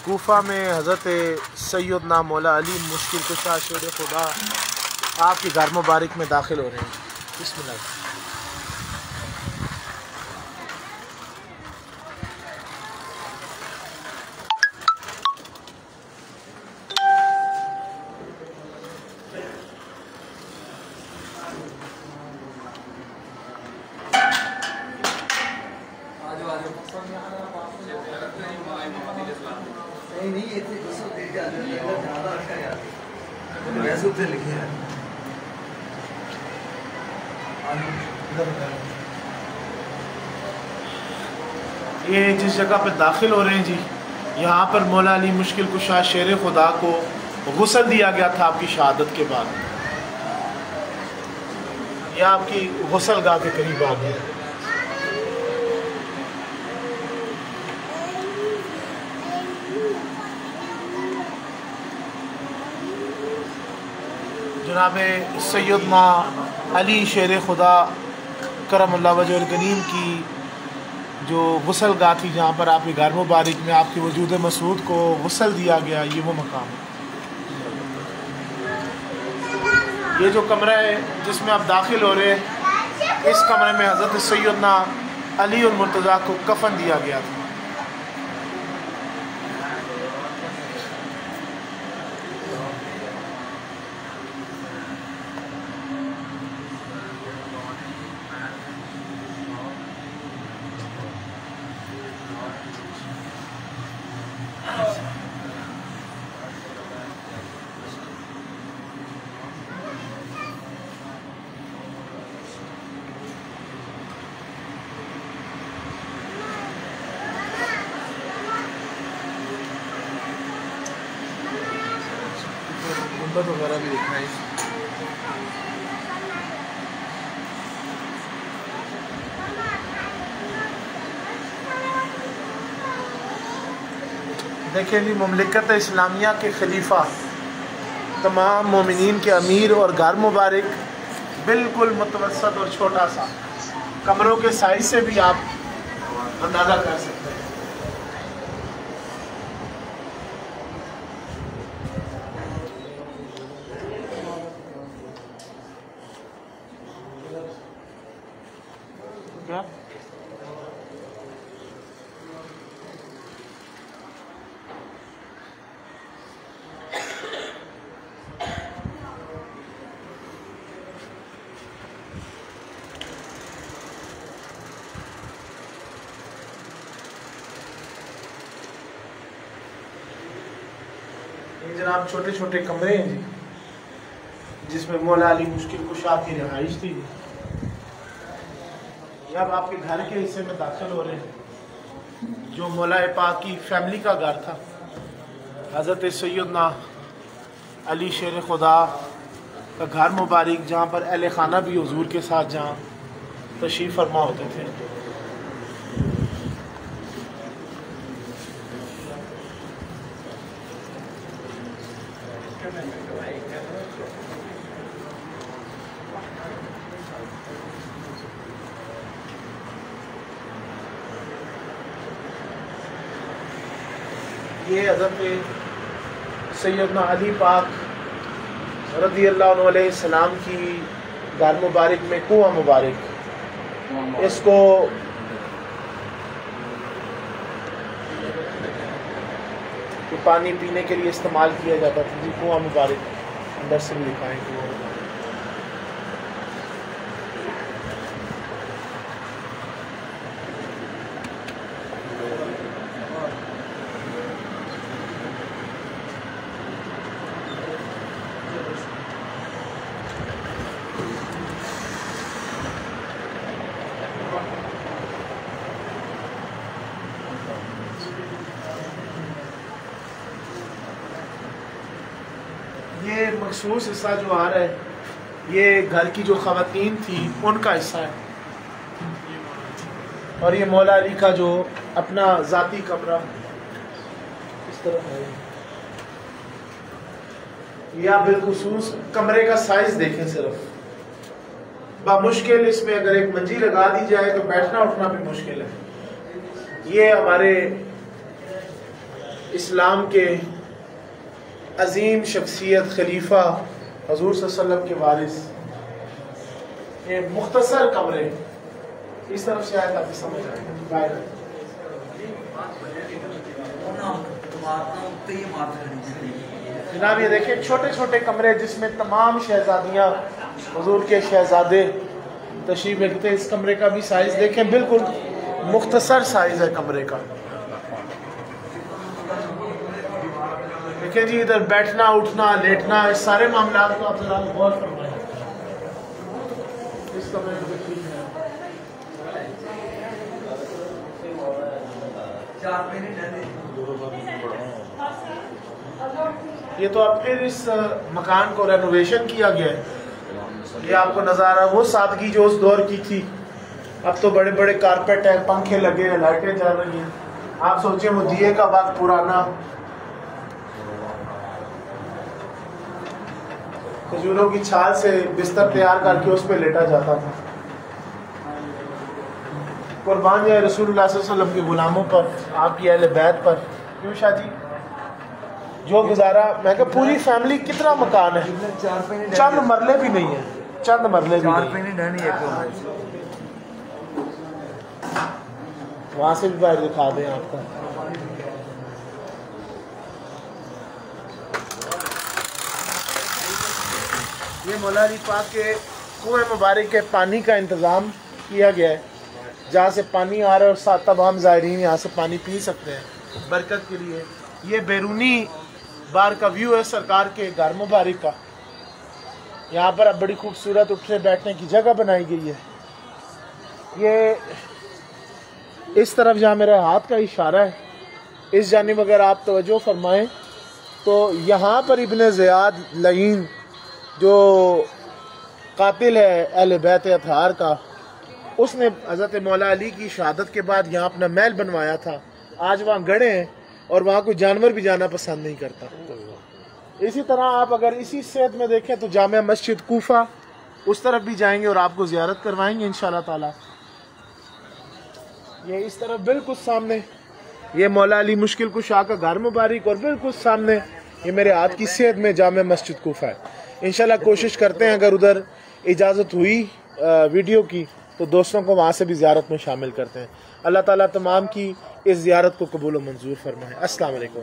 कूफा में हज़रत सैयदना मौला अली मुश्किल कुशा शेर खुदा आपके घर मुबारक में दाखिल हो रहे हैं। बिस्मिल्लाह। ये जिस जगह पर दाखिल हो रहे हैं जी, यहाँ पर मौला अली मुश्किल कुशा शेर खुदा को गुस्ल दिया गया था आपकी शहादत के बाद। यह आपकी गुस्ल गाह के करीब आ गया। जनाब सैयदना अली शेर खुदा करमल्लाहु वजहुल करीम की जो गुस्ल गाह थी, जहाँ पर आपके घर मुबारक में आपके वजूद मसूद को गुस्ल दिया गया, ये वो मकाम है। ये जो कमरा है जिसमें आप दाखिल हो रहे हैं, इस कमरे में हज़रत सैयदना अली और मुर्तज़ा को कफन दिया गया था। वगैरह भी देखना है। देखें जी, मुमलिकत इस्लामिया के खलीफा, तमाम मोमिनीन के अमीर और घर मुबारक बिल्कुल मुतवस्सत और छोटा सा, कमरों के साइज से भी आप अंदाज़ा कर सकते हैं। क्या ये जनाब छोटे छोटे कमरे हैं जी, जिसमें मौला अली मुश्किल कुशा की रिहाइश थी। अब आपके घर के हिस्से में दाखिल हो रहे हैं, जो मौला पाक की फैमिली का घर था। हज़रत सैयदना अली शेर खुदा का घर मुबारक, जहाँ पर अहले खाना भी हुजूर के साथ जहाँ तशरीफ़ फरमा होते थे। ये हज़रत सैयदना अली पाक रज़ियल्लाहु अलैहि सलाम की घर मुबारक में कुआं मुबारक, इसको पानी पीने के लिए इस्तेमाल किया जाता था जी। कुआं मुबारक अंदर से भी दिखाएंगे। ये मखसूस हिस्सा जो आ रहा है, ये घर की जो ख़वातीन थी उनका हिस्सा है, और ये मौला अली का जो अपना ज़ाती कमरा इस तरह है। या बिलखुसूस कमरे का साइज देखें, सिर्फ बामुश्किल इसमें अगर एक मंजी लगा दी जाए तो बैठना उठना भी मुश्किल है। ये हमारे इस्लाम के अजीम शख्सियत खलीफा हजूर सल्लल्लाहु अलैहि वसल्लम के वारिस, ये मुख्तसर कमरे इस तरफ से आए ताकि समझ आए। जनाब ये देखिए छोटे छोटे कमरे जिसमें तमाम शहजादियाँ हुजूर के शहजादे तशरीफ रखते हैं। इस कमरे का भी साइज़ देखें, बिल्कुल मुख्तसर साइज़ है कमरे का। देखिए जी इधर बैठना उठना लेटना इस सारे मामला को आप जरा गौर फरमाएं। इस कमरे में देखिए ये तो अब फिर इस मकान को रेनोवेशन किया गया है। ये आपको नजर आ रहा है वो सादगी जो उस दौर की थी। अब तो बड़े बड़े कारपेट हैं, पंखे लगे हैं, लाइटें चल रही हैं। आप सोचिए वो दिए का वक्त पुराना, खजूरों की छाल से बिस्तर तैयार करके उस पर लेटा जाता था। कुर्बान जाए रसूलुल्लाह सल्लल्लाहु अलैहि वसल्लम के गुलामों पर, आपकी अहले बैत पर। क्यों शाह जी जो गुजारा, मैं कहा पूरी फैमिली कितना मकान है, चंद मरले भी नहीं है, चंद मरले भी नहीं। वहां से भी बाहर दिखा दें आपका। ये मौला अली पाक के कुएं मुबारक के पानी का इंतज़ाम किया गया है, जहाँ से पानी आ रहा है और साथ तमाम ज़ायरीन यहाँ से पानी पी सकते हैं बरकत के लिए। ये बैरूनी बार का व्यू है सरकार के घर मुबारक का। यहाँ पर अब बड़ी खूबसूरत उठने बैठने की जगह बनाई गई है। ये इस तरफ जहाँ मेरा हाथ का इशारा है, इस जानिब अगर आप तवज्जो फरमाएं तो यहाँ पर इब्ने ज़ियाद लईन जो कातिल है अहले बैत अतहार का, उसने हज़रत मौला अली की शहादत के बाद यहाँ अपना महल बनवाया था। आज वहाँ गड़े हैं और वहाँ कोई जानवर भी जाना पसंद नहीं करता। इसी तरह आप अगर इसी सेहत में देखें तो जामिया मस्जिद कूफा उस तरफ भी जाएंगे और आपको ज़ियारत करवाएंगे इंशाअल्लाह ताला। ये इस तरफ बिल्कुल सामने ये मौला अली मुश्किल कुशा का घर मुबारक और बिल्कुल सामने ये मेरे हाथ की सेहत में जामिया मस्जिद कूफा है। इंशाल्लाह कोशिश करते हैं अगर उधर इजाज़त हुई वीडियो की तो दोस्तों को वहाँ से भी ज़ियारत में शामिल करते हैं। अल्लाह ताला तमाम की इस ज़ियारत को कबूल व मंजूर फरमाए। अस्सलाम वालेकुम।